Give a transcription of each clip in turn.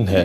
ہے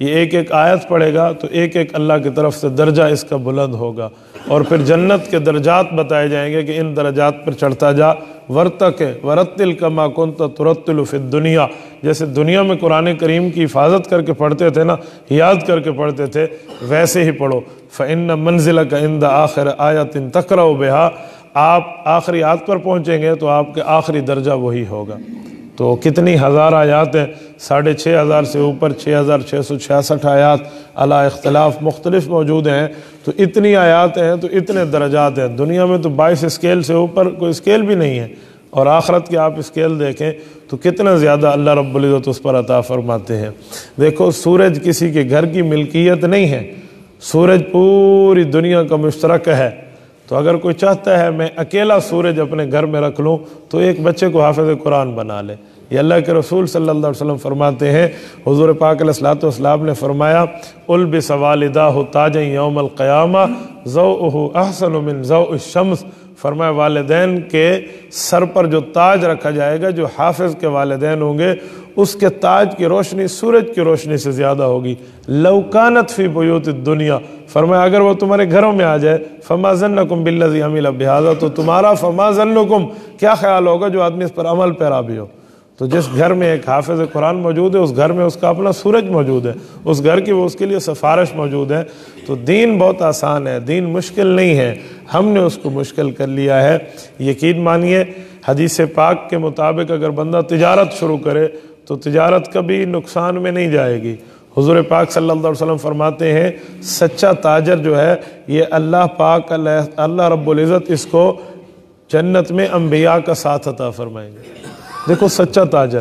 یہ ایک ایک آیت پڑھے گا تو ایک ایک اللہ کی طرف سے درجہ اس کا بلند ہوگا، اور پھر جنت کے درجات بتائے جائیں گے کہ ان درجات پر چڑھتا جا، ورتق ورتل کما کنت ترتل فی الدنیا، جیسے دنیا میں قرآن کریم کی حفاظت کر کے پڑھتے تھے نا، یاد کر کے پڑھتے تھے، ویسے ہی پڑھو۔ فإن منزلک عند آخر آیۃ تقرأ بها، آپ آخری آیت پر پہنچیں گے تو آپ کے آخری درجہ وہی ہوگا۔ تو کتنی ہزار آیات ہیں، 6500 سے اوپر 6666 آیات علی اختلاف مختلف موجود ہیں، تو اتنی آیات ہیں تو اتنے درجات ہیں۔ دنیا میں تو 22 اسکیل سے اوپر کوئی اسکیل بھی نہیں ہے، اور آخرت کے آپ اسکیل دیکھیں تو کتنا زیادہ اللہ رب العزت اس پر عطا فرماتے ہیں۔ دیکھو سورج کسی کے گھر کی ملکیت نہیں ہے، سورج پوری دنیا کا مشترک ہے، تو اگر کوئی چاہتا ہے میں اکیلا سورج اپنے گھر میں رکھ لوں تو ایک بچے کو حافظ قرآن بنا لے۔ یہ اللہ کے رسول صلی اللہ علیہ وسلم فرماتے ہیں، حضور پاک علیہ الصلوۃ نے فرمایا البس والداہ تاجا یوم القیامہ ضوءہ احسن من ضوء الشمس، فرمایا والدین کے سر پر جو تاج رکھا جائے گا، جو حافظ کے والدین ہوں گے، اس کے تاج کی روشنی سورج کی روشنی سے زیادہ ہوگی۔ لو کانت فی بیوت الدنیا، فرمایا اگر وہ تمہارے گھروں میں آ جائے، فما ظنکم بالذی عمل بہذا، تو تمہارا فما ظنکم کیا خیال ہوگا جو آدمی اس پر عمل پیرا بھی ہو۔ تو جس گھر میں ایک حافظ قرآن موجود ہے، اس گھر میں اس کا اپنا سورج موجود ہے، اس گھر کی وہ اس کے لیے سفارش موجود ہے۔ تو دین بہت آسان ہے، دین مشکل نہیں ہے، ہم نے اس کو مشکل کر لیا ہے۔ یقین مانیے حدیث پاک کے مطابق اگر بندہ تجارت شروع کرے تو تجارت کبھی نقصان میں نہیں جائے گی۔ حضور پاک صلی اللہ علیہ وسلم فرماتے ہیں سچا تاجر جو ہے یہ اللہ رب العزت اس کو جنت میں انبیاء کا ساتھ عطا فرمائیں گے۔ دیکھو سچا تاجر،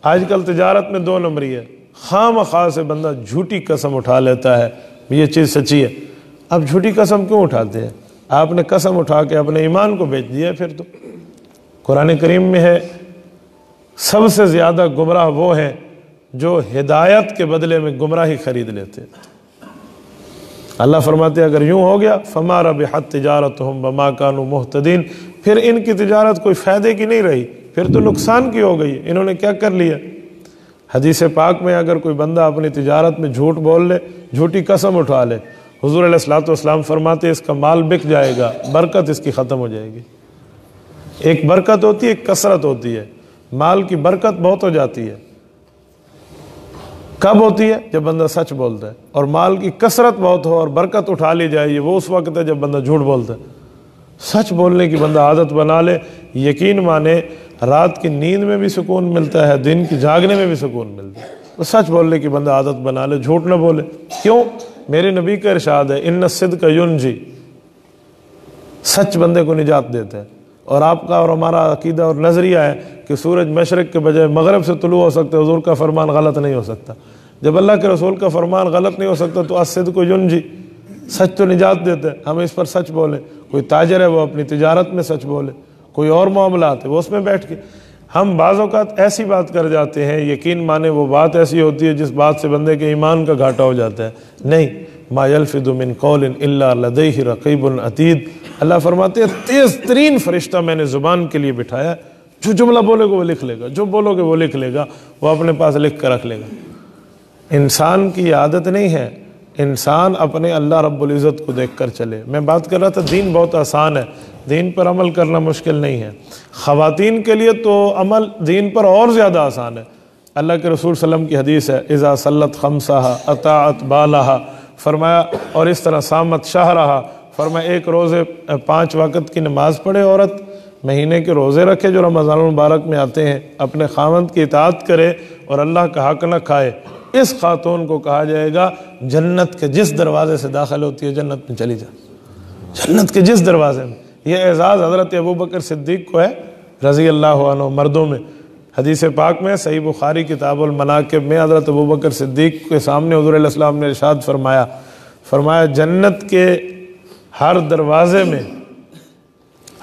آج کل تجارت میں 2 نمبری ہے، خواہ مخواہ سے بندہ جھوٹی قسم اٹھا لیتا ہے یہ چیز سچی ہے۔ اب جھوٹی قسم کیوں اٹھاتے ہیں؟ آپ نے قسم اٹھا کے اپنے ایمان کو بیچ دیا ہے۔ پھر تو قرآن کریم میں ہے سب سے زیادہ گمراہ وہ ہیں جو ہدایت کے بدلے میں گمراہی خرید لیتے۔ اللہ فرماتے ہیں اگر یوں ہو گیا فما ربحت تجارتہم وما کانوا مہتدین، پھر ان کی تجارت کوئی فائدے کی نہیں رہی، پھر تو نقصان کی ہو گئی، انہوں نے کیا کر لیا۔ حدیث پاک میں اگر کوئی بندہ اپنی تجارت میں جھوٹ بول لے، جھوٹی قسم اٹھا لے، حضور علیہ الصلوۃ والسلام فرماتے ہیں اس کا مال بک جائے گا، برکت اس کی ختم ہو جائے گی۔ ایک برکت ہوتی ہے، ایک کثرت ہوتی ہے، مال کی برکت بہت ہو جاتی ہے۔ کب ہوتی ہے؟ جب بندہ سچ بولتا ہے، اور مال کی کثرت بہت ہو اور برکت اٹھا لی جائے، وہ اس وقت ہے جب بندہ جھوٹ بولتا ہے۔ سچ بولنے کی بندہ عادت بنا لے، یقین مانے رات کی نیند میں بھی سکون ملتا ہے، دن کی جاگنے میں بھی سکون ملتا ہے۔ تو سچ بولنے کی بندہ عادت بنا لے، جھوٹ نہ بولے۔ کیوں؟ میرے نبی کا ارشاد ہے ان الصدق ینجی، سچ بندے کو نجات دیتا ہے۔ اور آپ کا اور ہمارا عقیدہ اور نظریہ ہے کہ سورج مشرق کے بجائے مغرب سے طلوع ہو سکتا ہے، حضور کا فرمان غلط نہیں ہو سکتا۔ جب اللہ کے رسول کا فرمان غلط نہیں ہو سکتا تو الصدق ینجی، سچ تو نجات دیتا ہے، ہم اس پر سچ بولیں۔ کوئی تاجر ہے وہ اپنی تجارت میں سچ بولے، کوئی اور معاملات ہے وہ اس میں بیٹھ کے، ہم بعض اوقات ایسی بات کر جاتے ہیں، یقین مانے وہ بات ایسی ہوتی ہے جس بات سے بندے کے ایمان کا گھاٹا ہو جاتا ہے۔ نہیں، ما یلفظ من قول الا لدیہ رقیب عتید، اللہ فرماتے ہیں تیز ترین فرشتہ میں نے زبان کے لیے بٹھایا، جو جملہ بولے گا وہ لکھ لے گا، جو بولو گے وہ لکھ لے گا، وہ اپنے پاس لکھ کر رکھ لے گا۔ انسان کی عادت نہیں ہے، انسان اپنے اللہ رب العزت کو دیکھ کر چلے۔ میں بات کر رہا تھا دین بہت آسان ہے، دین پر عمل کرنا مشکل نہیں ہے۔ خواتین کے لیے تو عمل دین پر اور زیادہ آسان ہے۔ اللہ کے رسول صلی اللہ علیہ وسلم کی حدیث ہے اذا صلت خمسہا اطاعت بالہا، فرمایا اور اس طرح سامت شہرہا، فرمایا ایک روزے 5 وقت کی نماز پڑھے عورت، مہینے کے روزے رکھے جو رمضان المبارک میں آتے ہیں، اپنے خاوند کی اطاعت کرے اور اللہ کا حق نہ کھائے، اس خاتون کو کہا جائے گا جنت کے جس دروازے سے داخل ہوتی ہے جنت میں چلی جا، جنت کے جس دروازے میں۔ یہ اعزاز حضرت ابوبکر صدیق کو ہے رضی اللہ عنہ مردوں میں۔ حدیث پاک میں صحیح بخاری کتاب المناقب میں حضرت ابوبکر صدیق کے سامنے حضور علیہ السلام نے ارشاد فرمایا جنت کے ہر دروازے میں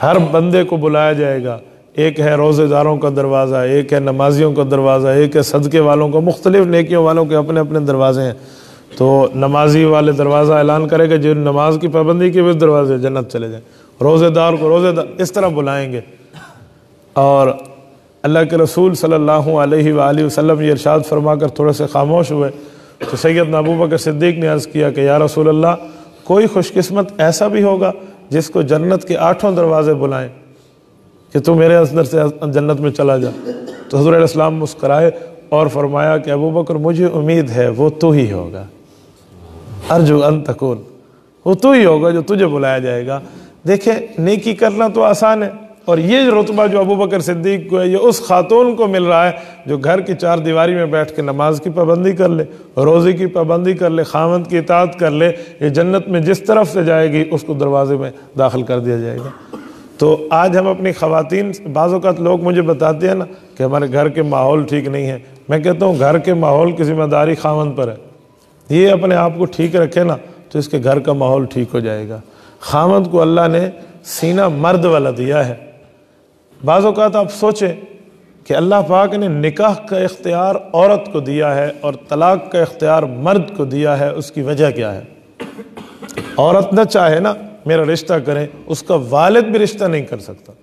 ہر بندے کو بلایا جائے گا، ایک ہے روزے داروں کا دروازہ، ایک ہے نمازیوں کا دروازہ، ایک ہے صدقے والوں کا، مختلف نیکیوں والوں کے اپنے اپنے دروازے ہیں۔ تو نمازی والے دروازہ اعلان کرے گا جو نماز کی پابندی کی اس دروازے جنت چلے جائیں، روزے دار کو روزے دار، اس طرح بلائیں گے۔ اور اللہ کے رسول صلی اللہ علیہ وآلہ وسلم یہ ارشاد فرما کر تھوڑے سے خاموش ہوئے، تو سیدنا ابو بکر صدیق نے عرض کیا کہ یا رسول اللہ کوئی خوش قسمت ایسا بھی ہوگا جس کو جنت کے 8 دروازے بلائیں کہ تو میرے اندر سے جنت میں چلا جا؟ تو حضور علیہ السلام مسکرائے اور فرمایا کہ ابو بکر مجھے امید ہے وہ تو ہی ہوگا، ارجو ان تکون، وہ تو ہی ہوگا جو تجھے بلایا جائے گا۔ دیکھیں نیکی کرنا تو آسان ہے، اور یہ رتبہ جو ابو بکر صدیق کو ہے یہ اس خاتون کو مل رہا ہے جو گھر کی 4 دیواری میں بیٹھ کے نماز کی پابندی کر لے، روزے کی پابندی کر لے، خاوند کی اطاعت کر لے، یہ جنت میں جس طرف سے جائے گی اس کو دروازے میں داخل کر دیا جائے گا۔ تو آج ہم اپنی خواتین، بعض اوقات لوگ مجھے بتاتے ہیں نا کہ ہمارے گھر کے ماحول ٹھیک نہیں ہے، میں کہتا ہوں گھر کے ماحول کی ذمہ داری خاوند پر ہے، یہ اپنے آپ کو ٹھیک رکھے نا تو اس کے گھر کا ماحول ٹھیک ہو جائے گا۔ خاوند کو اللہ نے سینہ مرد والا دیا ہے۔ بعض اوقات آپ سوچیں کہ اللہ پاک نے نکاح کا اختیار عورت کو دیا ہے اور طلاق کا اختیار مرد کو دیا ہے، اس کی وجہ کیا ہے؟ عورت نہ چاہے نا میرا رشتہ کریں، اس کا والد بھی رشتہ نہیں کر سکتا۔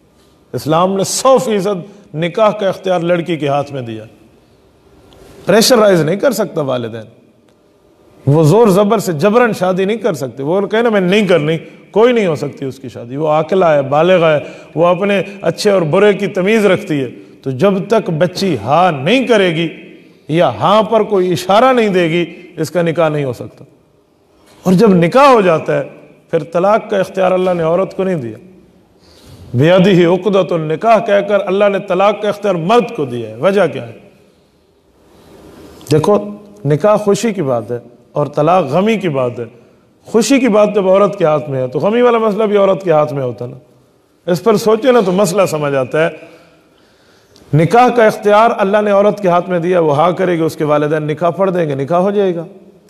اسلام نے 100% نکاح کا اختیار لڑکی کے ہاتھ میں دیا، پریشرائز نہیں کر سکتا والدین، وہ زور زبر سے جبرن شادی نہیں کر سکتے، وہ کہے نا میں نہیں کرنی، کوئی نہیں ہو سکتی اس کی شادی، وہ عاقلہ ہے، بالغہ ہے، وہ اپنے اچھے اور برے کی تمیز رکھتی ہے، تو جب تک بچی ہاں نہیں کرے گی یا ہاں پر کوئی اشارہ نہیں دے گی اس کا نکاح نہیں ہو سکتا۔ اور جب نکاح ہو جاتا ہے پھر طلاق کا اختیار اللہ نے عورت کو نہیں دیا، بیدہ عقدۃ النکاح کہہ کر اللہ نے طلاق کا اختیار مرد کو دیا ہے۔ وجہ کیا ہے؟ دیکھو نکاح خوشی کی بات ہے اور طلاق غمی کی بات ہے۔ خوشی کی بات جب عورت کے ہاتھ میں ہے تو غمی والا مسئلہ بھی عورت کے ہاتھ میں ہوتا نا، اس پر سوچے نا تو مسئلہ سمجھ آتا ہے۔ نکاح کا اختیار اللہ نے عورت کے ہاتھ میں دیا، وہ ہاں کرے گی، اس کے والدین نکاح پڑھ دیں گے، نکاح ہو جائے گا،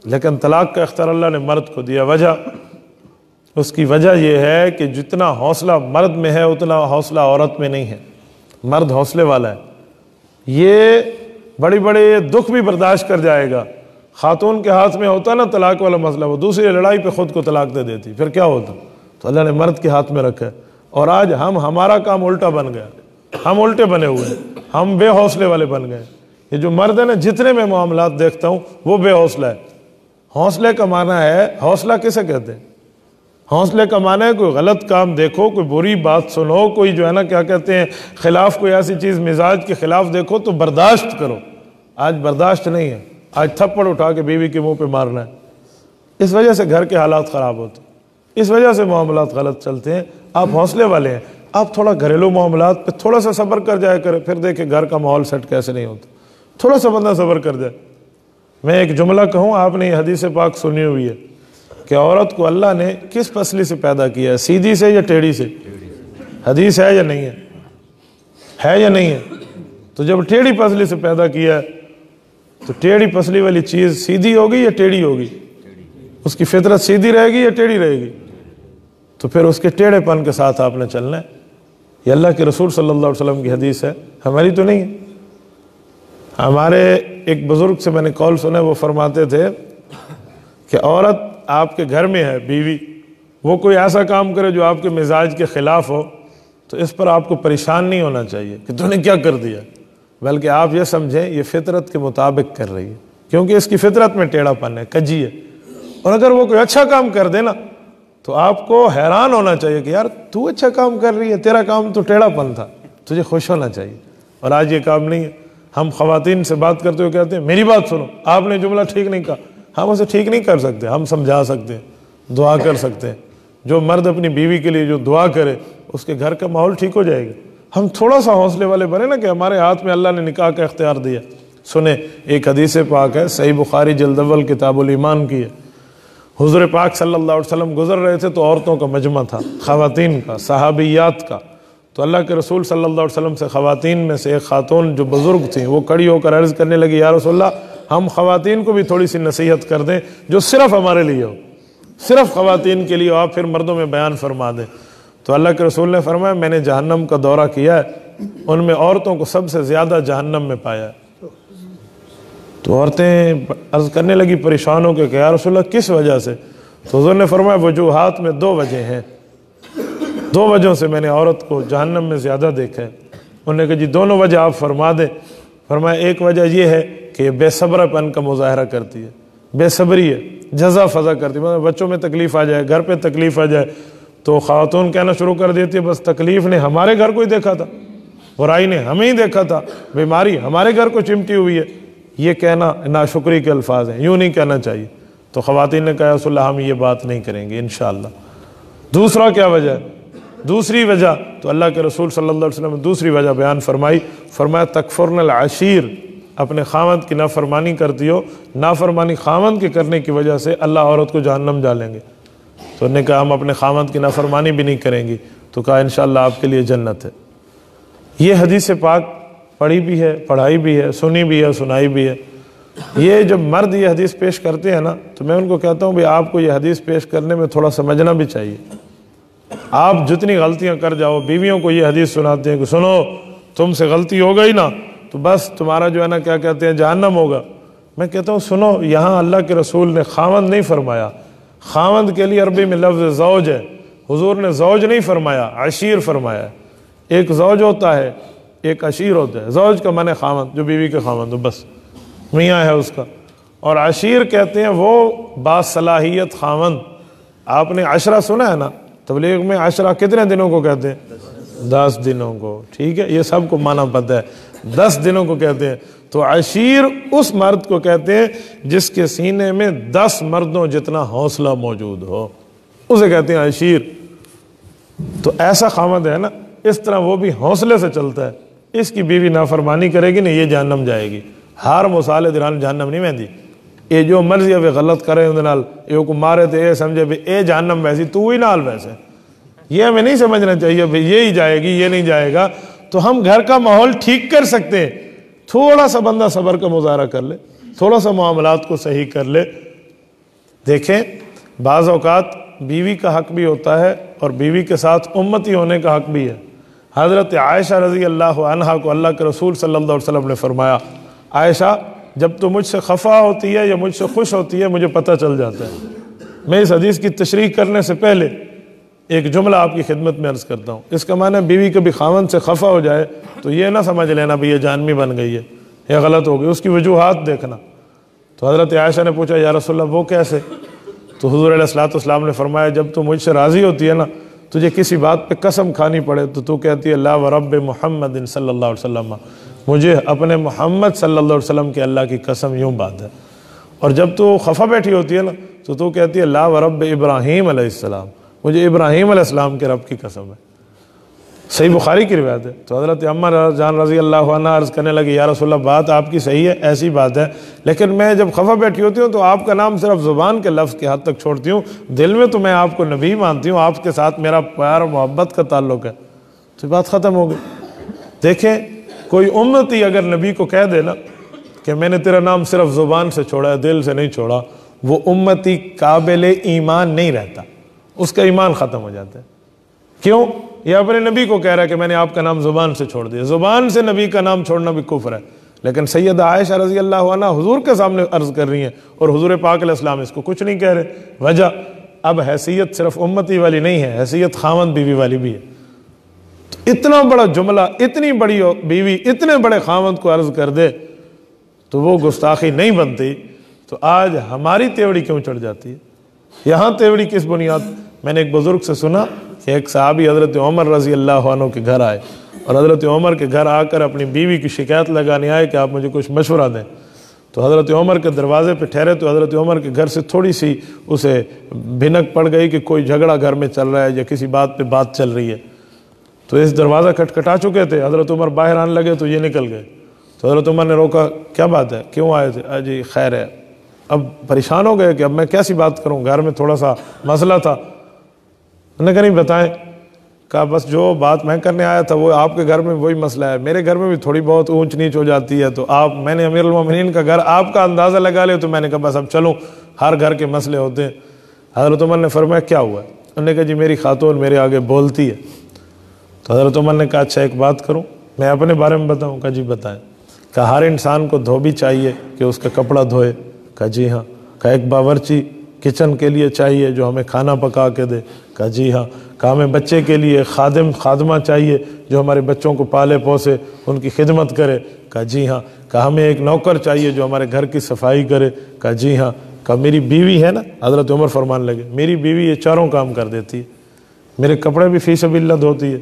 لیکن طلاق کا اختیار اللہ نے مرد کو دیا۔ وجہ، اس کی وجہ یہ ہے کہ جتنا حوصلہ مرد میں ہے اتنا حوصلہ عورت میں نہیں ہے۔ مرد حوصلے والا ہے، یہ بڑی بڑے دکھ بھی برداشت کر جائے گا۔ خاتون کے ہاتھ میں ہوتا نا طلاق والا مسئلہ، وہ دوسری لڑائی پہ خود کو طلاق دے دیتی، پھر کیا ہوتا؟ تو اللہ نے مرد کے ہاتھ میں رکھا ہے، اور آج ہمارا کام الٹا بن گیا، ہم الٹے بنے ہوئے ہیں، ہم بے حوصلے والے بن گئے۔ یہ جو مرد ہے نا، جتنے میں معاملات دیکھتا ہوں وہ بے حوصلہ ہے۔ حوصلے کا معنی ہے، حوصلہ کسے کہتے ہیں؟ حوصلے کا معنی ہے کوئی غلط کام دیکھو، کوئی بری بات سنو، کوئی جو ہے نا کیا کہتے ہیں خلاف، کوئی ایسی چیز مزاج کے خلاف دیکھو تو برداشت کرو۔ آج برداشت نہیں ہے، آج تھپڑ اٹھا کے بیوی کے منہ پہ مارنا ہے۔ اس وجہ سے گھر کے حالات خراب ہوتے ہیں، اس وجہ سے معاملات غلط چلتے ہیں۔ آپ حوصلے والے ہیں، آپ تھوڑا گھریلو معاملات پہ تھوڑا سا صبر کر جائے کریں، پھر دیکھیں گھر کا ماحول سیٹ کیسے نہیں ہوتا۔ تھوڑا سا بندہ صبر کر جائے۔ میں ایک جملہ کہوں، آپ نے یہ حدیث پاک سنی ہوئی ہے کہ عورت کو اللہ نے کس پسلی سے پیدا کیا ہے، سیدھی سے یا ٹیڑھی سے؟ حدیث ہے یا نہیں ہے؟ ہے یا نہیں ہے؟ تو جب ٹیڑھی پسلی سے پیدا کیا ہے تو ٹیڑھی پسلی والی چیز سیدھی ہوگی یا ٹیڑھی ہوگی؟ اس کی فطرت سیدھی رہے گی یا ٹیڑھی رہے گی؟ تو پھر اس کے ٹیڑھے پن کے ساتھ آپ نے چلنا ہے۔ یہ اللہ کے رسول صلی اللہ علیہ وسلم کی حدیث ہے، ہماری تو نہیں ہے۔ ہمارے ایک بزرگ سے میں نے قول سنا، وہ فرماتے تھے کہ عورت آپ کے گھر میں ہے، بیوی، وہ کوئی ایسا کام کرے جو آپ کے مزاج کے خلاف ہو تو اس پر آپ کو پریشان نہیں ہونا چاہیے کہ تو نے کیا کر دیا، بلکہ آپ یہ سمجھیں یہ فطرت کے مطابق کر رہی ہے، کیونکہ اس کی فطرت میں ٹیڑھا پن ہے، کجی ہے۔ اور اگر وہ کوئی اچھا کام کر دے نا تو آپ کو حیران ہونا چاہیے کہ یار تو اچھا کام کر رہی ہے، تیرا کام تو ٹیڑھا پن تھا، تجھے خوش ہونا چاہیے۔ اور آج یہ کام نہیں ہے۔ ہم خواتین سے بات کرتے ہوئے کہتے ہیں میری بات سنو، آپ نے جملہ ٹھیک نہیں کہا۔ ہم اسے ٹھیک نہیں کر سکتے، ہم سمجھا سکتے ہیں، دعا کر سکتے ہیں۔ جو مرد اپنی بیوی کے لیے جو دعا کرے اس کے گھر کا ماحول ٹھیک ہو جائے گا۔ ہم تھوڑا سا حوصلے والے بنے نا کہ ہمارے ہاتھ میں اللہ نے نکاح کا اختیار دیا۔ سنیں، ایک حدیث پاک ہے، صحیح بخاری جلد اول کتاب الایمان کی ہے۔ حضور پاک صلی اللہ علیہ وسلم گزر رہے تھے تو عورتوں کا مجمع تھا، خواتین کا، صحابیات کا۔ تو اللہ کے رسول صلی اللہ علیہ وسلم سے خواتین میں سے ایک خاتون جو بزرگ تھیں وہ کھڑی ہو کر عرض کرنے لگی، یا رسول اللہ ہم خواتین کو بھی تھوڑی سی نصیحت کر دیں جو صرف ہمارے لیے ہو، صرف خواتین کے لیے ہو، آپ پھر مردوں میں بیان فرما دیں۔ تو اللہ کے رسول نے فرمایا میں نے جہنم کا دورہ کیا ہے، ان میں عورتوں کو سب سے زیادہ جہنم میں پایا ہے۔ تو عورتیں عرض کرنے لگی پریشان ہو کے کہ یا رسول اللہ کس وجہ سے؟ تو حضور نے فرمایا وجوہات میں 2 وجہ ہیں، 2 وجہوں سے میں نے عورت کو جہنم میں زیادہ دیکھا ہے۔ انہوں نے کہا جی دونوں وجہ آپ فرما دیں۔ فرمایا ایک وجہ یہ ہے کہ یہ بے صبر پن کا مظاہرہ کرتی ہے، بے صبری ہے، جزا فضا کرتی ہے، بچوں میں تکلیف آ جائے، گھر پہ تکلیف آ جائے تو خواتون کہنا شروع کر دیتی ہے بس تکلیف نے ہمارے گھر کو ہی دیکھا تھا، برائی نے ہمیں ہی دیکھا تھا، بیماری ہمارے گھر کو چمٹی ہوئی ہے۔ یہ کہنا ناشکری کے الفاظ ہیں، یوں نہیں کہنا چاہیے۔ تو خواتین نے کہا رسول اللہ ہم یہ بات نہیں کریں گے انشاءاللہ۔ دوسرا کیا وجہ ہے؟ دوسری وجہ تو اللہ کے رسول صلی اللہ علیہ وسلم نے دوسری وجہ بیان فرمائی، فرمایا تکفرن العشیر، اپنے خاوند کی نافرمانی کرتی ہو، نافرمانی خاوند کے کرنے کی وجہ سے اللہ عورت کو جہنم ڈالیں گے۔ تو انہوں نے کہا ہم اپنے خاوند کی نافرمانی بھی نہیں کریں گی، تو کہا انشاءاللہ آپ کے لیے جنت ہے۔ یہ حدیث پاک پڑھی بھی ہے، پڑھائی بھی ہے، سنی بھی ہے، سنائی بھی ہے۔ یہ جب مرد یہ حدیث پیش کرتے ہیں نا تو میں ان کو کہتا ہوں بھئی آپ کو یہ حدیث پیش کرنے میں تھوڑا سمجھنا بھی چاہیے۔ آپ جتنی غلطیاں کر جاؤ، بیویوں کو یہ حدیث سناتے ہیں کہ سنو تم سے غلطی ہو گئی نا تو بس تمہارا جو ہے نا کیا کہتے ہیں جہنم ہوگا۔ میں کہتا ہوں سنو، یہاں اللہ کے رسول نے خاوند نہیں فرمایا، خاوند کے لیے عربی میں لفظ زوج ہے، حضور نے زوج نہیں فرمایا، عشیر فرمایا ہے۔ ایک زوج ہوتا ہے، ایک عشیر ہوتا ہے۔ زوج کا معنی خاوند، جو بیوی کے خاوند ہو، بس میاں ہے اس کا، اور عشیر کہتے ہیں وہ باصلاحیت خاوند۔ آپ نے عشرہ سنا ہے نا، تبلیغ میں عشرہ کتنے دنوں کو کہتے ہیں؟ 10 دنوں کو، ٹھیک ہے، یہ سب کو معنی پتہ ہے، 10 دنوں کو کہتے ہیں۔ تو عشیر اس مرد کو کہتے ہیں جس کے سینے میں 10 مردوں جتنا حوصلہ موجود ہو، اسے کہتے ہیں عشیر۔ تو ایسا خاوند ہے نا، اس طرح وہ بھی حوصلے سے چلتا ہے، اس کی بیوی نافرمانی کرے گی نہیں، یہ جہنم جائے گی۔ ہر مسالے دران جہنم نہیں مہندی، یہ جو مرضی ہے وہ غلط کرے اندے نال، یہ کو مارے تو یہ سمجھے بھی اے جہنم ویسی تو ہی نال ویسے، یہ ہمیں نہیں سمجھنا چاہیے بھی یہ ہی جائے گی یہ نہیں جائے گا۔ تو ہم گھر کا ماحول ٹھیک کر سکتے ہیں، تھوڑا سا بندہ صبر کا مظاہرہ کر لے، تھوڑا سا معاملات کو صحیح کر لے۔ دیکھیں بعض اوقات بیوی کا حق بھی ہوتا ہے اور بیوی کے ساتھ امتی ہونے کا حق بھی ہے۔ حضرت عائشہ رضی اللہ عنہا کو اللہ کے رسول صلی اللہ علیہ وسلم نے فرمایا عائشہ جب تو مجھ سے خفا ہوتی ہے یا مجھ سے خوش ہوتی ہے مجھے پتہ چل جاتا ہے۔ میں اس حدیث کی تشریح کرنے سے پہلے ایک جملہ آپ کی خدمت میں عرض کرتا ہوں۔ اس کا معنی بیوی کبھی خاوند سے خفا ہو جائے تو یہ نہ سمجھ لینا بھی یہ جہنمی بن گئی ہے یا غلط ہو گئی، اس کی وجوہات دیکھنا۔ تو حضرت عائشہ نے پوچھا یا رسول اللہ وہ کیسے؟ تو حضور علیہ السلام نے فرمایا جب تو مجھ سے راضی ہوتی ہے نا، تجھے کسی بات پہ قسم کھانی پڑے تو کہتی ہے لا ورب محمد صلی اللہ علیہ وسلم، مجھے اپنے محمد صلی اللہ علیہ وسلم کے اللہ کی قسم یوں بات ہے۔ اور جب تو خفا بیٹھی ہوتی ہے نا تو کہتی ہے لا ورب ابراہیم علیہ السلام، مجھے ابراہیم علیہ السلام کے رب کی قسم ہے۔ صحیح بخاری کی روایت ہے۔ تو حضرت عمر جان رضی اللہ عنہ عرض کرنے لگی یا رسول اللہ بات آپ کی صحیح ہے، ایسی بات ہے، لیکن میں جب خفا بیٹھی ہوتی ہوں تو آپ کا نام صرف زبان کے لفظ کے حد تک چھوڑتی ہوں، دل میں تو میں آپ کو نبی مانتی ہوں، آپ کے ساتھ میرا پیار و محبت کا تعلق ہے۔ تو بات ختم ہو گئی۔ دیکھیں کوئی امتی اگر نبی کو کہہ دے نا کہ میں نے تیرا نام صرف زبان سے چھوڑا ہے، دل سے نہیں چھوڑا، وہ امتی قابل ایمان نہیں رہتا، اس کا ایمان ختم ہو جاتا ہے۔ کیوں؟ یہ اپنے نبی کو کہہ رہا ہے کہ میں نے آپ کا نام زبان سے چھوڑ دیا، زبان سے نبی کا نام چھوڑنا بھی کفر ہے۔ لیکن سیدہ عائشہ رضی اللہ عنہ حضور کے سامنے عرض کر رہی ہیں اور حضور پاک علیہ السلام اس کو کچھ نہیں کہہ رہے۔ وجہ اب حیثیت صرف امتی والی نہیں ہے، حیثیت خاوند بیوی والی بھی ہے۔ تو اتنا بڑا جملہ اتنی بڑی بیوی اتنے بڑے خاوند کو عرض کر دے تو وہ گستاخی نہیں بنتی، تو آج ہماری تیوڑی کیوں چڑھ جاتی ہے؟ یہاں تیوڑی کس بنیاد؟ میں نے ایک بزرگ سے سنا کہ ایک صحابی حضرت عمر رضی اللہ عنہ کے گھر آئے اور حضرت عمر کے گھر آ کر اپنی بیوی کی شکایت لگانے آئے کہ آپ مجھے کچھ مشورہ دیں۔ تو حضرت عمر کے دروازے پہ ٹھہرے تو حضرت عمر کے گھر سے تھوڑی سی اسے بھنک پڑ گئی کہ کوئی جھگڑا گھر میں چل رہا ہے یا کسی بات پہ بات چل رہی ہے۔ تو اس دروازہ کھٹکھٹا چکے تھے، حضرت عمر باہر آنے لگے تو یہ نکل گئے۔ تو حضرت عمر نے روکا، کیا بات ہے، کیوں آئے تھے؟ جی خیر ہے۔ اب پریشان ہو گئے کہ اب میں کیسی بات کروں، گھر میں تھوڑا سا مسئلہ تھا۔ انہوں نے کہا نہیں بتائیں۔ کہا بس جو بات میں کرنے آیا تھا وہ آپ کے گھر میں وہی مسئلہ ہے، میرے گھر میں بھی تھوڑی بہت اونچ نیچ ہو جاتی ہے، تو میں نے امیر المومنین کا گھر آپ کا اندازہ لگا لیا، تو میں نے کہا بس اب چلوں، ہر گھر کے مسئلے ہوتے ہیں۔ حضرت عمر نے فرمایا کیا ہوا ہے؟ انہوں نے کہا جی میری خاتون میرے آگے بولتی ہے۔ تو حضرت عمر نے کہا اچھا ایک بات کروں، میں اپنے بارے میں بتاؤں؟ کہا جی بتائیں۔ کہا ہر انسان کو دھوبی چاہیے کہ اس کا کپڑا دھوئے؟ کہا جی ہاں۔ کہا ایک باورچی کچن کے لیے چاہیے جو ہمیں کھانا پکا کے دے؟ کہا جی ہاں۔ کہا ہمیں بچے کے لیے خادمہ چاہیے جو ہمارے بچوں کو پالے پوسے ان کی خدمت کرے؟ کہا جی ہاں۔ کہا ہمیں ایک نوکر چاہیے جو ہمارے گھر کی صفائی کرے؟ کہا جی ہاں۔ کہا میری بیوی ہے نا، حضرت عمر فرمان لگے میری بیوی یہ چاروں کام کر دیتی ہے، میرے کپڑے بھی فی سبیل اللہ دھوتی ہے،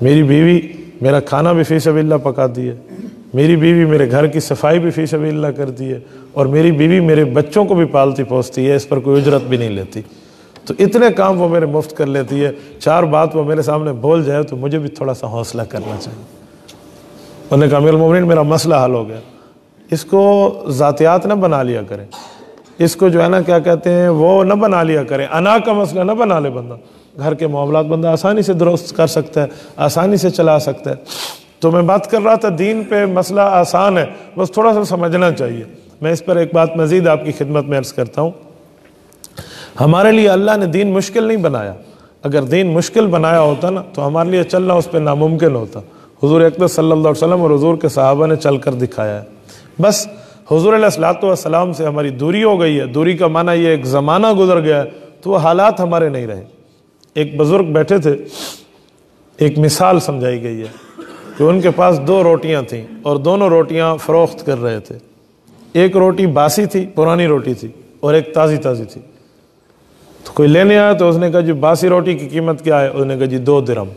میری بیوی میرا کھانا بھی فی سبیل اللہ پکاتی ہے، میری بیوی میرے گھر کی صفائی بھی فی سبیل اللہ کرتی ہے، اور میری بیوی میرے بچوں کو بھی پالتی پوستی ہے، اس پر کوئی اجرت بھی نہیں لیتی۔ تو اتنے کام وہ میرے مفت کر لیتی ہے، 4 بات وہ میرے سامنے بول جائے تو مجھے بھی تھوڑا سا حوصلہ کرنا چاہیے۔ انہوں نے کہا امیر المومنین میرا مسئلہ حل ہو گیا۔ اس کو ذاتیات نہ بنا لیا کریں، اس کو جو ہے نا کیا کہتے ہیں وہ نہ بنا لیا کریں، انا کا مسئلہ نہ بنا لے بندہ۔ گھر کے معاملات بندہ آسانی سے درست کر سکتا ہے، آسانی سے چلا سکتا ہے۔ تو میں بات کر رہا تھا دین پہ مسئلہ آسان ہے، بس تھوڑا سا سمجھنا چاہیے۔ میں اس پر ایک بات مزید آپ کی خدمت میں عرض کرتا ہوں۔ ہمارے لیے اللہ نے دین مشکل نہیں بنایا، اگر دین مشکل بنایا ہوتا نا تو ہمارے لیے چلنا اس پہ ناممکن ہوتا۔ حضور اقدس صلی اللہ علیہ وسلم اور حضور کے صحابہ نے چل کر دکھایا ہے۔ بس حضور علیہ السلام سے ہماری دوری ہو گئی ہے، دوری کا معنی یہ ایک زمانہ گزر گیا ہے تو وہ حالات ہمارے نہیں رہے۔ ایک بزرگ بیٹھے تھے، ایک مثال سمجھائی گئی ہے کہ ان کے پاس 2 روٹیاں تھیں اور دونوں روٹیاں فروخت کر رہے تھے۔ ایک روٹی باسی تھی، پرانی روٹی تھی، اور ایک تازی تھی۔ تو کوئی لینے آیا تو اس نے کہا جی باسی روٹی کی قیمت کیا ہے؟ اس نے کہا جی 2 درہم۔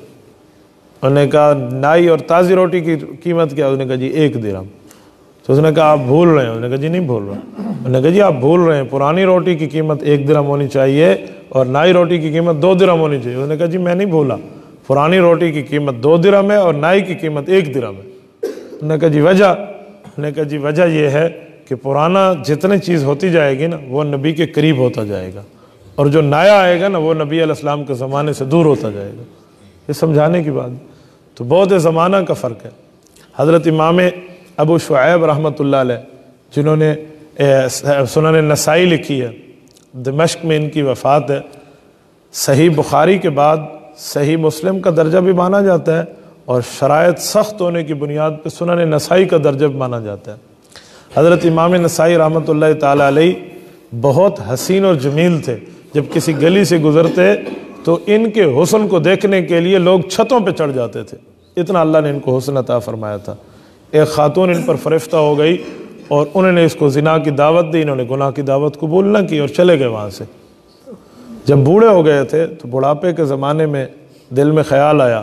انہوں نے کہا نئی اور تازی روٹی کی قیمت کیا ہے؟ اس نے کہا جی 1 درہم۔ تو اس نے کہا آپ بھول رہے ہیں؟ انہوں نے کہا جی نہیں بھول رہا۔ انہوں نے کہا جی آپ بھول رہے ہیں، پرانی روٹی کی قیمت 1 درہم ہونی چاہیے اور نئی روٹی کی قیمت 2 درہم ہونی چاہیے۔ انہوں نے کہا جی میں نہیں بھولا، پرانی روٹی کی قیمت 2 درہم ہے اور نئی کی قیمت 1 درہم ہے۔ انہوں نے کہا جی وجہ؟ انہوں نے کہا جی وجہ یہ ہے کہ پرانا جتنی چیز ہوتی جائے گی نا وہ نبی کے قریب ہوتا جائے گا، اور جو نیا آئے گا نا وہ نبی علیہ السلام کے زمانے سے دور ہوتا جائے گا۔ یہ سمجھانے کی بات تو بہت زمانہ کا فرق ہے۔ حضرت امام ابو شعیب رحمۃ اللہ علیہ جنہوں نے سنن نسائی لکھی ہے، دمشق میں ان کی وفات ہے۔ صحیح بخاری کے بعد صحیح مسلم کا درجہ بھی مانا جاتا ہے، اور شرائط سخت ہونے کی بنیاد پہ سنن نسائی کا درجہ بھی مانا جاتا ہے۔ حضرت امام نسائی رحمۃ اللہ تعالی علیہ بہت حسین اور جمیل تھے۔ جب کسی گلی سے گزرتے تو ان کے حسن کو دیکھنے کے لیے لوگ چھتوں پہ چڑھ جاتے تھے، اتنا اللہ نے ان کو حسن عطا فرمایا تھا۔ ایک خاتون ان پر فرشتہ ہو گئی اور انہوں نے اس کو زنا کی دعوت دی، انہوں نے گناہ کی دعوت قبول نہ کی اور چلے گئے وہاں سے۔ جب بوڑھے ہو گئے تھے تو بڑھاپے کے زمانے میں دل میں خیال آیا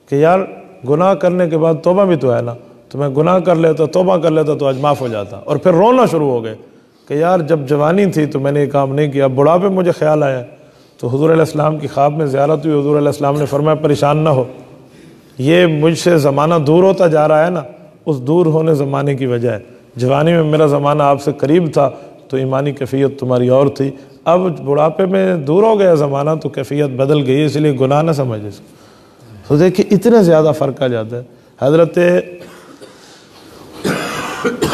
کہ یار گناہ کرنے کے بعد توبہ بھی تو ہے نا، تو میں گناہ کر لیتا، توبہ کر لیتا تو آج معاف ہو جاتا۔ اور پھر رونا شروع ہو گئے کہ یار جب جوانی تھی تو میں نے یہ کام نہیں کیا، بڑھاپے مجھے خیال آیا۔ تو حضور علیہ السلام کی خواب میں زیارت ہوئی، حضور علیہ السلام نے فرمایا پریشان نہ ہو، یہ مجھ سے زمانہ دور ہوتا جا رہا ہے نا، اس دور ہونے زمانے کی وجہ ہے۔ جوانی میں میرا زمانہ آپ سے قریب تھا تو ایمانی کیفیت تمہاری اور تھی، اب بڑھاپے میں دور ہو گیا زمانہ تو کیفیت بدل گئی، اس لیے گناہ نہ سمجھ اس کو۔ تو دیکھیں اتنے زیادہ فرق آ جاتا ہے۔ حضرت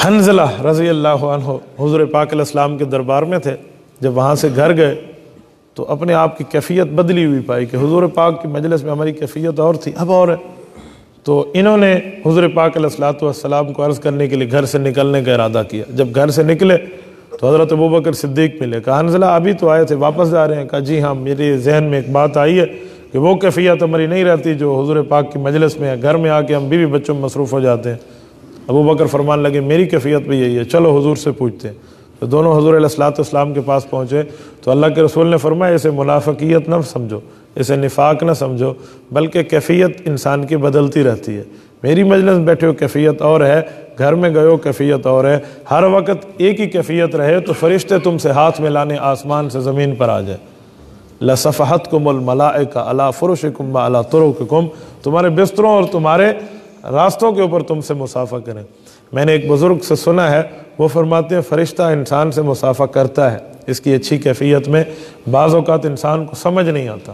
حنظلہ رضی اللہ عنہ حضور پاک علیہ السلام کے دربار میں تھے، جب وہاں سے گھر گئے تو اپنے آپ کی کیفیت بدلی ہوئی پائی کہ حضور پاک کی مجلس میں ہماری کیفیت اور تھی، اب اور ہے۔ تو انہوں نے حضور پاک علیہ السلام کو عرض کرنے کے لیے گھر سے نکلنے کا ارادہ کیا۔ جب گھر سے نکلے تو حضرت ابوبکر صدیق ملے، کہا حنظلہ ابھی تو آئے تھے، واپس جا رہے ہیں؟ کہا جی ہاں، میرے ذہن میں ایک بات آئی ہے کہ وہ کیفیت ہماری نہیں رہتی جو حضور پاک کی مجلس میں ہے، گھر میں آ کے ہم بیوی بچوں میں مصروف ہو جاتے ہیں۔ ابوبکر فرمان لگے میری کیفیت بھی یہی ہے، چلو حضور سے پوچھتے ہیں۔ تو دونوں حضور علیہ السلام کے پاس پہنچے تو اللہ کے رسول نے فرمایا اسے منافقیت نہ سمجھو، اسے نفاق نہ سمجھو، بلکہ کیفیت انسان کی بدلتی رہتی ہے۔ میری مجلس میں بیٹھے ہو کیفیت اور ہے، گھر میں گئے ہو کیفیت اور ہے۔ ہر وقت ایک ہی کیفیت رہے تو فرشتے تم سے ہاتھ ملانے آسمان سے زمین پر آ جائے۔ لَصَفَحَتْكُمُ الْمَلَائِكَةُ عَلَىٰ فُرُشِكُمْ وَعَلَىٰ طُرُقِكُمْ، تمہارے بستروں اور تمہارے راستوں کے اوپر تم سے مصافحہ کریں۔ میں نے ایک بزرگ سے سنا ہے، وہ فرماتے ہیں فرشتہ انسان سے مصافحہ کرتا ہے، اس کی اچھی کیفیت میں بعض اوقات انسان کو سمجھ نہیں آتا۔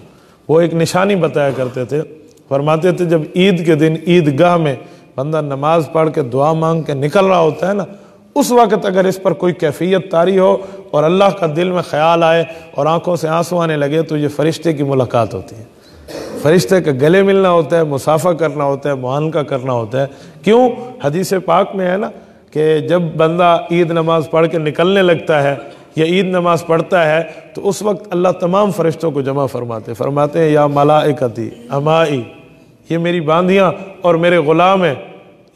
وہ ایک نشانی بتایا کرتے تھے، فرماتے تھے جب عید کے دن عیدگاہ میں بندہ نماز پڑھ کے دعا مانگ کے نکل رہا ہوتا ہے نا، اس وقت اگر اس پر کوئی کیفیت طاری ہو اور اللہ کا دل میں خیال آئے اور آنکھوں سے آنسو آنے لگے تو یہ فرشتے کی ملاقات ہوتی ہے، فرشتے کا گلے ملنا ہوتا ہے، مصافحہ کرنا ہوتا ہے، معانقہ کرنا ہوتا ہے۔ کیوں؟ حدیث پاک میں ہے نا کہ جب بندہ عید نماز پڑھ کے نکلنے لگتا ہے یا عید نماز پڑھتا ہے تو اس وقت اللہ تمام فرشتوں کو جمع فرماتے ہیں یا ملائکتی امائی، یہ میری باندیاں اور میرے غلام ہیں،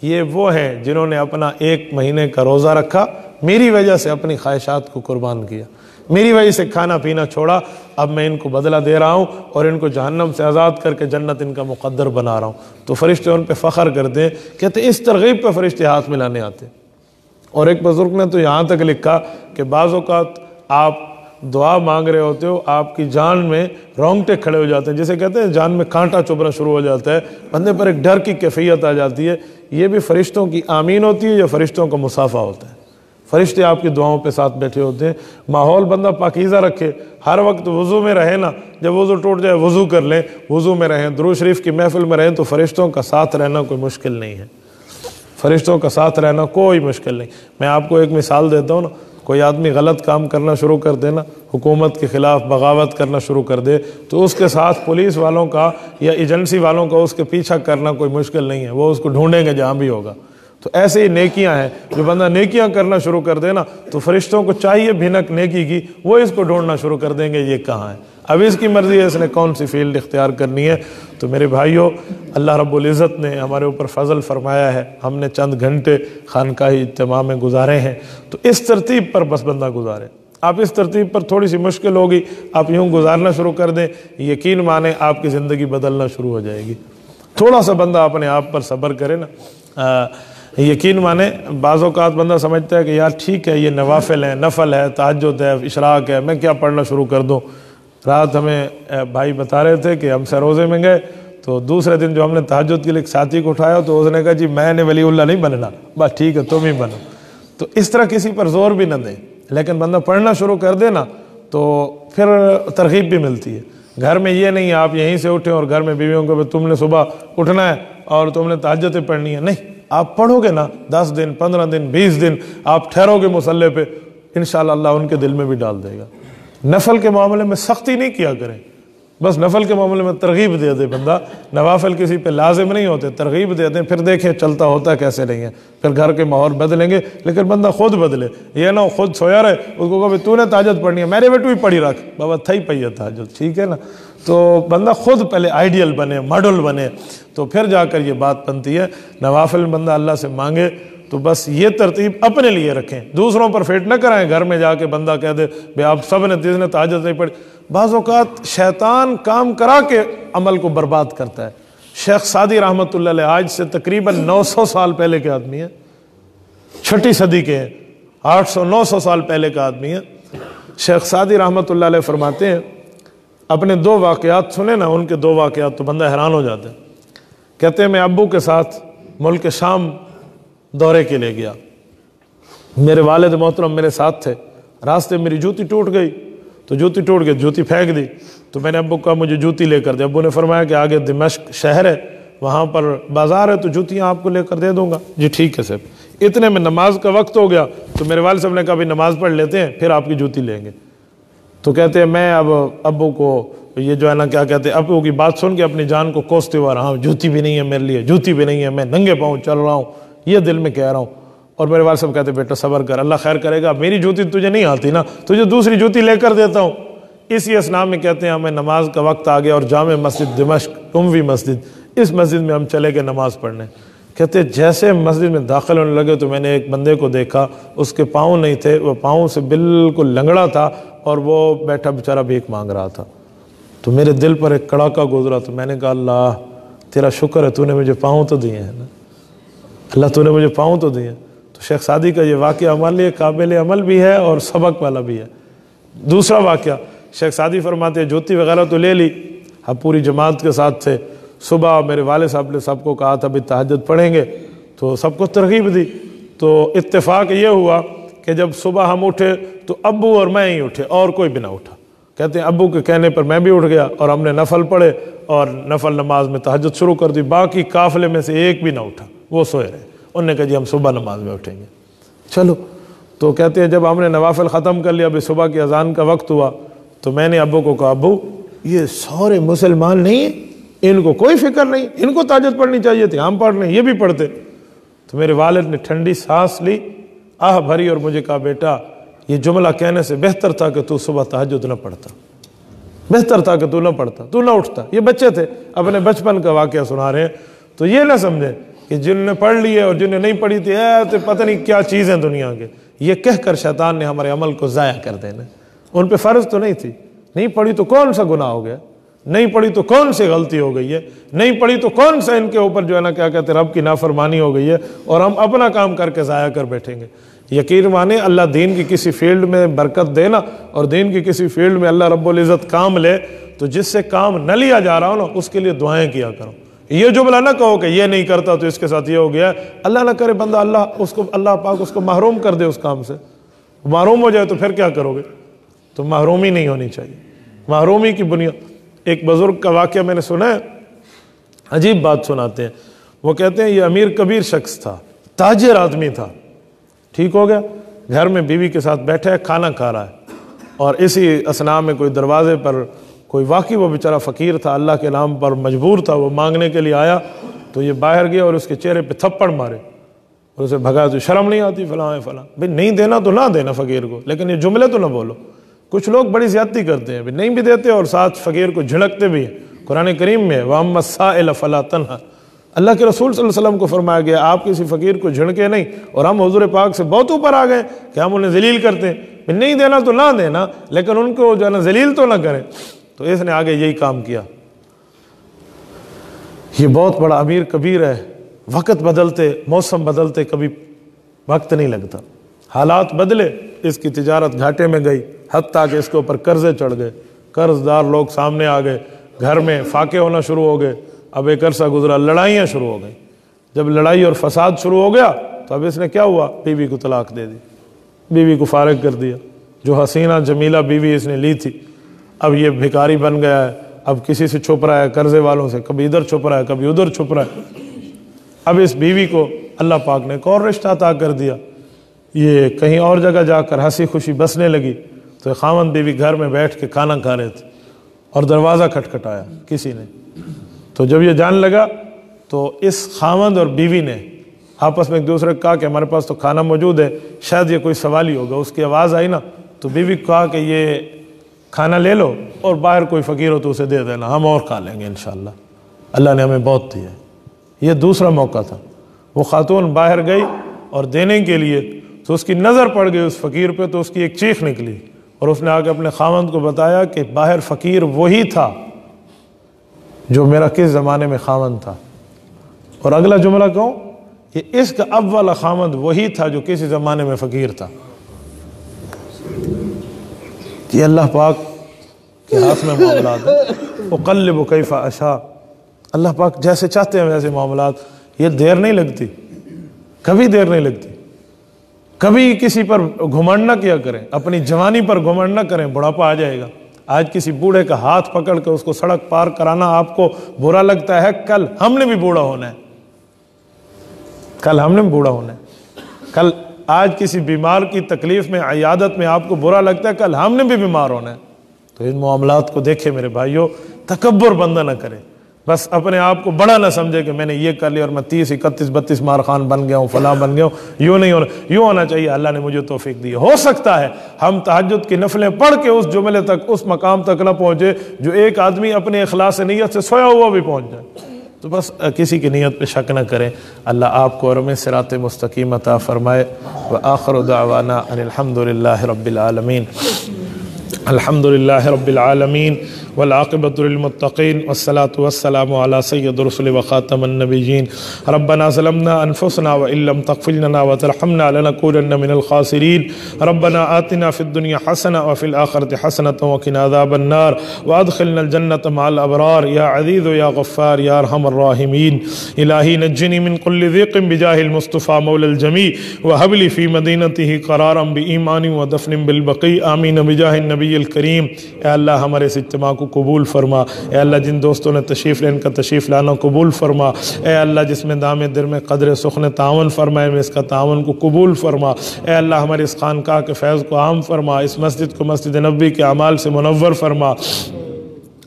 یہ وہ ہیں جنہوں نے اپنا 1 مہینے کا روزہ رکھا، میری وجہ سے اپنی خواہشات کو قربان کیا، میری وجہ سے کھانا پینا چھوڑا، اب میں ان کو بدلہ دے رہا ہوں اور ان کو جہنم سے آزاد کر کے جنت ان کا مقدر بنا رہا ہوں۔ تو فرشتے ان پہ فخر کرتے ہیں، کہتے ہیں اس ترغیب پہ فرشتے ہاتھ ملانے آتے۔ اور ایک بزرگ نے تو یہاں تک لکھا کہ بعض اوقات آپ دعا مانگ رہے ہوتے ہو، آپ کی جان میں رونگٹے کھڑے ہو جاتے ہیں، جسے کہتے ہیں جان میں کانٹا چبھنا شروع ہو جاتا ہے، بندے پر ایک ڈر کی کیفیت آ جاتی ہے۔ یہ بھی فرشتوں کی آمین ہوتی ہے یا فرشتوں کا مصافحہ ہوتا ہے؟ فرشتے آپ کی دعاؤں پہ ساتھ بیٹھے ہوتے ہیں۔ ماحول بندہ پاکیزہ رکھے، ہر وقت وضو میں رہے نا، جب وضو ٹوٹ جائے وضو کر لیں، وضو میں رہیں، درود شریف کی محفل میں رہیں، تو فرشتوں کا ساتھ رہنا کوئی مشکل نہیں ہے، فرشتوں کا ساتھ رہنا کوئی مشکل نہیں۔ میں آپ کو ایک مثال دیتا ہوں نا، کوئی آدمی غلط کام کرنا شروع کر دے نا، حکومت کے خلاف بغاوت کرنا شروع کر دے، تو اس کے ساتھ پولیس والوں کا یا ایجنسی والوں کا اس کے پیچھا کرنا کوئی مشکل نہیں ہے، وہ اس کو ڈھونڈیں گے جہاں بھی ہوگا۔ تو ایسے ہی نیکیاں ہیں، جو بندہ نیکیاں کرنا شروع کر دے نا، تو فرشتوں کو چاہیے بھنک نیکی کی، وہ اس کو ڈھونڈنا شروع کر دیں گے یہ کہاں ہے، اب اس کی مرضی ہے اس نے کون سی فیلڈ اختیار کرنی ہے۔ تو میرے بھائیوں، اللہ رب العزت نے ہمارے اوپر فضل فرمایا ہے، ہم نے چند گھنٹے خانقاہی اجتماع میں گزارے ہیں، تو اس ترتیب پر بس بندہ گزارے۔ آپ اس ترتیب پر تھوڑی سی مشکل ہوگی، آپ یوں گزارنا شروع کر دیں، یقین مانیں آپ کی زندگی بدلنا شروع ہو جائے گی۔ تھوڑا سا بندہ اپنے آپ پر صبر کرے نا، یقین مانے بعض اوقات بندہ سمجھتا ہے کہ یار ٹھیک ہے، یہ نوافل ہیں، نفل ہے، تہجد ہے، اشراق ہے، میں کیا پڑھنا شروع کر دوں۔ رات ہمیں بھائی بتا رہے تھے کہ ہم سے روزے میں گئے، تو دوسرے دن جو ہم نے تہجد کے لیے ایک ساتھی کو اٹھایا تو اس نے کہا جی میں نے ولی اللہ نہیں بننا، بس ٹھیک ہے تم ہی بنو۔ تو اس طرح کسی پر زور بھی نہ دیں، لیکن بندہ پڑھنا شروع کر دے نا تو پھر ترغیب بھی ملتی ہے۔ گھر میں یہ نہیں آپ یہیں سے اٹھیں اور گھر میں بیویوں کو تم نے صبح اٹھنا ہے اور تم نے تہجدیں پڑھنی ہے، نہیں، آپ پڑھو گے نا 10 دن 15 دن 20 دن آپ ٹھہرو گے مصلی پہ، انشاءاللہ اللہ ان کے دل میں بھی ڈال دے گا۔ نفل کے معاملے میں سختی نہیں کیا کریں، بس نفل کے معاملے میں ترغیب دے دے بندہ، نوافل کسی پہ لازم نہیں ہوتے، ترغیب دے دیں، پھر دیکھیں چلتا ہوتا ہے کیسے نہیں ہے، پھر گھر کے ماحول بدلیں گے، لیکن بندہ خود بدلے، یہ نہ خود سویا رہے، اس کو کہو تو نے تہجد پڑھنی ہے، میرے بیٹو ہی پڑھی رکھ، بابا تھا ہی پئی ہے تہجد، ٹھیک ہے نا۔ تو بندہ خود پہلے آئیڈیل بنے، ماڈل بنے، تو پھر جا کر یہ بات بنتی ہے۔ نوافل بندہ اللہ سے مانگے تو بس یہ ترتیب اپنے لیے رکھیں، دوسروں پر فیٹ نہ کرائیں، گھر میں جا کے بندہ کہہ دے بھئی آپ سب نے تیز نے تہجد نہیں پڑھی۔ بعض اوقات شیطان کام کرا کے عمل کو برباد کرتا ہے۔ شیخ سعدی رحمۃ اللہ علیہ آج سے تقریباً 900 سال پہلے کے آدمی ہیں، 6 صدی کے ہیں، 800-900 سال پہلے کا آدمی ہے۔ شیخ سعدی رحمۃ اللہ علیہ فرماتے ہیں، اپنے 2 واقعات سنے نا، ان کے 2 واقعات تو بندہ حیران ہو جاتا ہے۔ کہتے ہیں میں ابو کے ساتھ ملک شام دورے کے لیے گیا، میرے والد محترم میرے ساتھ تھے، راستے میری جوتی ٹوٹ گئی، تو جوتی ٹوٹ گئی، جوتی پھینک دی، تو میں نے ابو کو کہا مجھے جوتی لے کر دے۔ ابو نے فرمایا کہ آگے دمشق شہر ہے، وہاں پر بازار ہے، تو جوتیاں آپ کو لے کر دے دوں گا۔ جی ٹھیک ہے صاحب۔ اتنے میں نماز کا وقت ہو گیا، تو میرے والد صاحب نے کہا بھی نماز پڑھ لیتے ہیں پھر آپ کی جوتی لیں گے۔ تو کہتے ہیں میں اب ابو کو یہ جو ہے نا کیا کہتے ہیں، ابو کی بات سن کے اپنی جان کو کوستے ہوا رہا، جوتی بھی نہیں ہے میرے لیے، جوتی بھی نہیں ہے، میں ننگے پاؤں چل رہا ہوں، یہ دل میں کہہ رہا ہوں۔ اور میرے والد صاحب کہتے ہیں بیٹا صبر کر، اللہ خیر کرے گا، میری جوتی تجھے نہیں آتی نا، تجھے دوسری جوتی لے کر دیتا ہوں۔ اسی اسنا میں کہتے ہیں ہمیں نماز کا وقت آ گیا اور جامع مسجد دمشق اموی مسجد، اس مسجد میں ہم چلے گئے نماز پڑھنے۔ کہتے جیسے مسجد میں داخل ہونے لگے تو میں نے ایک بندے کو دیکھا، اس کے پاؤں نہیں تھے، وہ پاؤں سے بالکل لنگڑا تھا اور وہ بیٹھا بیچارہ بھیک مانگ رہا تھا۔ تو میرے دل پر ایک کڑاکا گزرا، تو میں نے کہا اللہ تیرا شکر ہے، تو نے مجھے پاؤں تو دیے ہیں نا، اللہ تو نے مجھے پاؤں تو دیے۔ تو شیخ سعدی کا یہ واقعہ ہمارے لیے قابل عمل بھی ہے اور سبق والا بھی ہے۔ دوسرا واقعہ، شیخ سعدی فرماتے ہیں جوتی وغیرہ تو لے لی، ہم پوری جماعت کے ساتھ تھے، صبح میرے والد صاحب نے سب کو کہا تھا بھی تہجد پڑھیں گے، تو سب کو ترغیب دی۔ تو اتفاق یہ ہوا کہ جب صبح ہم اٹھے تو ابو اور میں ہی اٹھے، اور کوئی بھی نہ اٹھا۔ کہتے ہیں ابو کے کہنے پر میں بھی اٹھ گیا اور ہم نے نفل پڑھے اور نفل نماز میں تہجد شروع کر دی، باقی قافلے میں سے ایک بھی نہ اٹھا، وہ سوئے رہے۔ انہوں نے کہا جی ہم صبح نماز میں اٹھیں گے، چلو۔ تو کہتے ہیں جب ہم نے نوافل ختم کر لیا، ابھی صبح کی اذان کا وقت ہوا، تو میں نے ابو کو کہا ابو یہ سارے مسلمان نہیں ہیں، ان کو کوئی فکر نہیں، ان کو تہجد پڑھنی چاہیے تھی، ہم پڑھ لیں، یہ بھی پڑھتے۔ تو میرے والد نے ٹھنڈی سانس لی، آہ بھری، اور مجھے کہا بیٹا یہ جملہ کہنے سے بہتر تھا کہ تو صبح تہجد نہ پڑھتا، بہتر تھا کہ تو نہ پڑھتا، تو نہ اٹھتا۔ یہ بچے تھے، اپنے بچپن کا واقعہ سنا رہے ہیں، تو یہ نہ سمجھیں کہ جن نے پڑھ لی ہے اور جن نے نہیں پڑھی تھی تو پتہ نہیں کیا چیز ہیں دنیا کے۔ یہ کہہ کر شیطان نے ہمارے عمل کو ضائع کر دینا. ان پہ فرض تو نہیں تھی, نہیں پڑھی تو کون سا گناہ ہو گیا, نہیں پڑھی تو کون سی غلطی ہو گئی ہے, نہیں پڑھی تو کون سا ان کے اوپر جو ہے نا کیا کہتے ہیں رب کی نافرمانی ہو گئی ہے, اور ہم اپنا کام کر کے ضائع کر بیٹھیں گے. یقین مانے اللہ دین کی کسی فیلڈ میں برکت دینا اور دین کی کسی فیلڈ میں اللہ رب العزت کام لے, تو جس سے کام نہ لیا جا رہا ہو نا اس کے لیے دعائیں کیا کرو. یہ جملہ نہ کہو کہ یہ نہیں کرتا تو اس کے ساتھ یہ ہو گیا. اللہ نہ کرے بندہ اللہ پاک اس کو محروم کر دے اس کام سے, محروم ہو جائے تو پھر کیا کرو گے؟ تو محرومی نہیں ہونی چاہیے. محرومی کی بنیاد, ایک بزرگ کا واقعہ میں نے سنا ہے, عجیب بات سناتے ہیں. وہ کہتے ہیں یہ امیر کبیر شخص تھا, تاجر آدمی تھا, ٹھیک ہو گیا, گھر میں بیوی کے ساتھ بیٹھا ہے, کھانا کھا رہا ہے, اور اسی اثناء میں کوئی دروازے پر کوئی واقعی وہ بیچارہ فقیر تھا, اللہ کے نام پر مجبور تھا, وہ مانگنے کے لیے آیا, تو یہ باہر گیا اور اس کے چہرے پہ تھپڑ مارے اور اسے بھگا. تو شرم نہیں آتی فلاں فلاں؟ بھئی نہیں دینا تو نہ دینا فقیر کو, لیکن یہ جملے تو نہ بولو. کچھ لوگ بڑی زیادتی کرتے ہیں, نہیں بھی دیتے اور ساتھ فقیر کو جھڑکتے بھی ہیں. قرآن کریم میں وَأَمَّا السَّائِلَ فَلَا تَنْهَرْ, اللہ کے رسول صلی اللہ علیہ وسلم کو فرمایا گیا آپ کسی فقیر کو جھڑکے نہیں. اور ہم حضور پاک سے بہت اوپر آ گئے کہ ہم انہیں ذلیل کرتے ہیں. نہیں دینا تو نہ دینا, لیکن ان کو جو ہے نا ذلیل تو نہ کریں. تو اس نے آگے یہی کام کیا. یہ بہت بڑا امیر کبیر ہے, وقت بدلتے, موسم بدلتے, کبھی وقت نہیں لگتا. حالات بدلے, اس کی تجارت گھاٹے میں گئی, حتیٰ کہ اس کے اوپر قرضے چڑھ گئے, قرض دار لوگ سامنے آ گئے, گھر میں فاقے ہونا شروع ہو گئے. اب ایک عرصہ گزرا, لڑائیاں شروع ہو گئیں. جب لڑائی اور فساد شروع ہو گیا تو اب اس نے کیا ہوا, بیوی کو طلاق دے دی, بیوی کو فارغ کر دیا. جو حسینہ جمیلہ بیوی اس نے لی تھی, اب یہ بھکاری بن گیا ہے. اب کسی سے چھپ رہا ہے, قرضے والوں سے, کبھی ادھر چھپ رہا ہے, کبھی ادھر چھپ رہا ہے. اب اس بیوی کو اللہ پاک نے ایک اور رشتہ عطا کر دیا. یہ کہیں اور جگہ جا کر ہنسی خوشی بسنے لگی. تو خاوند بیوی گھر میں بیٹھ کے کھانا کھا رہے تھے اور دروازہ کھٹکھٹایا کسی نے. تو جب یہ جان لگا تو اس خاوند اور بیوی نے آپس میں ایک دوسرے کو کہا کہ ہمارے پاس تو کھانا موجود ہے, شاید یہ کوئی سوال ہی ہوگا. اس کی آواز آئی نا, تو بیوی کو کہا کہ یہ کھانا لے لو اور باہر کوئی فقیر ہو تو اسے دے دینا, ہم اور کھا لیں گے انشاءاللہ, اللہ نے ہمیں بہت دیا ہے. یہ دوسرا موقع تھا. وہ خاتون باہر گئی اور دینے کے لیے, تو اس کی نظر پڑ گئی اس فقیر پہ, تو اس کی ایک چیخ نکلی اور اس نے آ کے اپنے خاوند کو بتایا کہ باہر فقیر وہی تھا جو میرا کس زمانے میں خاوند تھا. اور اگلا جملہ کہوں, کہ اس کا اب والا خاوند وہی تھا جو کسی زمانے میں فقیر تھا. یہ اللہ پاک کے ہاتھ میں معاملات ہیں. اقلب کیف اشاء, اللہ پاک جیسے چاہتے ہیں ویسے معاملات. یہ دیر نہیں لگتی, کبھی دیر نہیں لگتی. کبھی کسی پر گھمنڈ نہ کیا کریں, اپنی جوانی پر گھمنڈ نہ کریں, بڑھاپا آ جائے گا. آج کسی بوڑھے کا ہاتھ پکڑ کے اس کو سڑک پار کرانا آپ کو برا لگتا ہے, کل ہم نے بھی بوڑھا ہونا ہے, کل ہم نے بھی بوڑھا ہونا ہے. کل آج کسی بیمار کی تکلیف میں, عیادت میں آپ کو برا لگتا ہے, کل ہم نے بھی بیمار ہونا ہے. تو ان معاملات کو دیکھیں میرے بھائیوں, تکبر بندہ نہ کرے. بس اپنے آپ کو بڑا نہ سمجھے کہ میں نے یہ کر لیا اور میں 30 31 32 مارخان بن گیا ہوں, فلاں بن گیا ہوں. یوں نہیں ہونا, یوں ہونا چاہیے اللہ نے مجھے توفیق دی. ہو سکتا ہے ہم تہجد کی نفلیں پڑھ کے اس جملے تک, اس مقام تک نہ پہنچے جو ایک آدمی اپنے اخلاص نیت سے سویا ہوا بھی پہنچ جائے. تو بس کسی کی نیت پہ شک نہ کریں. اللہ آپ کو اور ہمیں صراط مستقیم عطا فرمائے. وآخر دعوانا ان الحمد للہ رب العالمین. الحمد للہ رب العالمین والعاقبۃ للمتقین والصلاة والسلام علی سید الرسل وخاتم النبیین. ربنا ظلمنا انفسنا وان لم تغفر لنا وترحمنا لنکونن من الخاسرین. ربنا آتنا فی الدنیا حسنہ وفی الآخرۃ حسنۃ وقنا عذاب النار وادخلنا الجنۃ مع الابرار یا عزیز یا غفار یا ارحم الراحمین. الہی نجنی من کل ضیق بجاہ المصطفیٰ مولا الجمیع وہب لی فی مدینتہ قرارا بایمان ودفن بالبقیع. آمین بجاہ النبی الکریم. اے اللہ ہمارے اس اجتماع کو قبول فرما. اے اللہ جن دوستوں نے تشریف لے ان کا تشریف لانا قبول فرما. اے اللہ جس میں دام در میں قدر سخن تعاون فرمائے میں اس کا تعاون کو قبول فرما. اے اللہ ہمارے اس خانقاہ کے فیض کو عام فرما. اس مسجد کو مسجد نبوی کے اعمال سے منور فرما.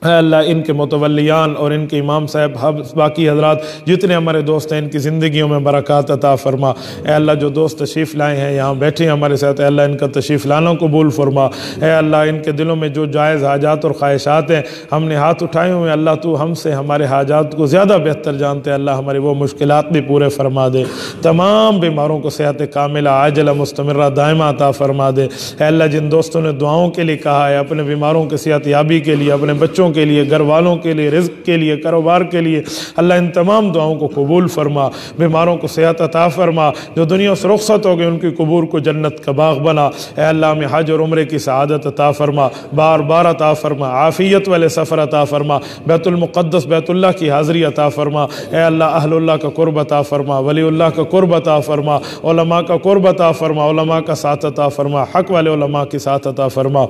اے اللہ ان کے متولیان اور ان کے امام صاحب باقی حضرات جتنے ہمارے دوست ہیں ان کی زندگیوں میں برکات عطا فرما۔ اے اللہ جو دوست تشریف لائے ہیں یہاں بیٹھے ہیں ہمارے ساتھ، اے اللہ ان کا تشریف لانا قبول فرما۔ اے اللہ ان کے دلوں میں جو جائز حاجات اور خواہشات ہیں ہم نے ہاتھ اٹھائے ہوئے، اللہ تو ہم سے ہمارے حاجات کو زیادہ بہتر جانتے، اللہ ہمارے وہ مشکلات بھی پورے فرما دے، تمام بیماروں کو صحت کاملہ عاجلہ مستمرہ دائمہ عطا فرما دے۔ اے اللہ جن دوستوں نے دعاؤں کے لیے کہا ہے، اپنے بیماروں کے صحت یابی کے لیے، اپنے بچوں کے لیے، گھر والوں کے لیے، رزق کے لیے، کاروبار کے لیے، اللہ ان تمام دعاؤں کو قبول فرما، بیماروں کو صحت عطا فرما، جو دنیا سے رخصت ہو گئے ان کی قبور کو جنت کا باغ بنا۔ اے اللہ ہمیں حج اور عمرے کی سعادت عطا فرما، بار بار عطا فرما، عافیت والے سفر عطا فرما، بیت المقدس بیت اللہ کی حاضری عطا فرما۔ اے اللہ اہل اللہ کا قرب عطا فرما، ولی اللہ کا قرب عطا فرما، علماء کا قرب عطا فرما، علماء کا ساتھ عطا فرما، حق والے علماء کی ساتھ عطا فرما۔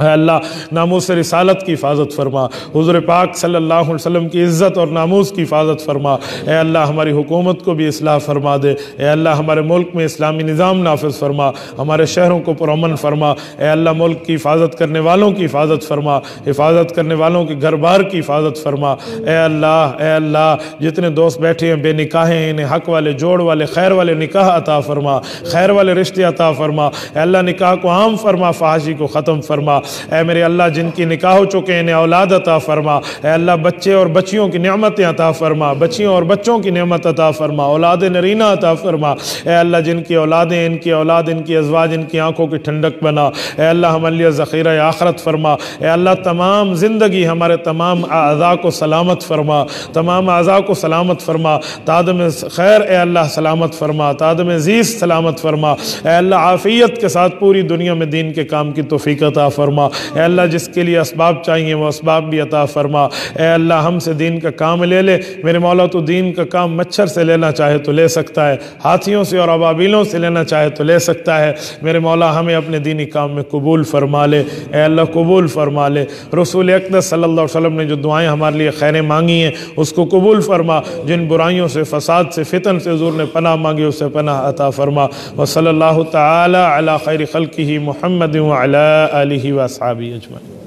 اے اللہ ناموس رسالت کی حفاظت فرما، حضور پاک صلی اللہ علیہ وسلم کی عزت اور ناموس کی حفاظت فرما۔ اے اللہ ہماری حکومت کو بھی اصلاح فرما دے، اے اللہ ہمارے ملک میں اسلامی نظام نافذ فرما، ہمارے شہروں کو پرامن فرما۔ اے اللہ ملک کی حفاظت کرنے والوں کی حفاظت فرما، حفاظت کرنے والوں کے گھر بار کی حفاظت فرما۔ اے اللہ جتنے دوست بیٹھے ہیں بے نکاح ہیں انہیں حق والے جوڑ والے خیر والے نکاح عطا فرما، خیر والے رشتے عطا فرما۔ اے اللہ نکاح کو عام فرما، فحاشی کو ختم فرما۔ اے میرے اللہ جن کی نکاح ہو چکے ہیں انہیں اولاد عطا فرما۔ اے اللہ بچے اور بچیوں کی نعمتیں عطا فرما، بچیوں اور بچوں کی نعمت عطا فرما، اولاد نرینہ عطا فرما۔ اے اللہ جن کی اولادیں، ان کی اولاد، ان کی ازواج، ان کی آنکھوں کی ٹھنڈک بنا۔ اے اللہ ہمارے لیے ذخیرہ آخرت فرما۔ اے اللہ تمام زندگی ہمارے تمام اعضاء کو سلامت فرما، تمام اعضاء کو سلامت فرما، تادم خیر اے اللہ سلامت فرما، تادم زیست سلامت فرما۔ اے اللہ عافیت کے ساتھ پوری دنیا میں دین کے کام کی توفیق عطا فرما۔ اے اللہ جس کے لیے اسباب چاہیے وہ اسباب بھی عطا فرما۔ اے اللہ ہم سے دین کا کام لے لے، میرے مولا تو دین کا کام مچھر سے لینا چاہے تو لے سکتا ہے، ہاتھیوں سے اور ابابیلوں سے لینا چاہے تو لے سکتا ہے۔ میرے مولا ہمیں اپنے دینی کام میں قبول فرما لے، اے اللہ قبول فرما لے۔ رسول اقدس صلی اللہ علیہ وسلم نے جو دعائیں ہمارے لیے خیریں مانگی ہیں اس کو قبول فرما، جن برائیوں سے، فساد سے، فتن سے حضور نے پناہ مانگی اسے پناہ عطا فرما۔ وصلی اللہ تعالی علی خیر خلقہ محمد وعلی آلہ واصحابہ اجمعین۔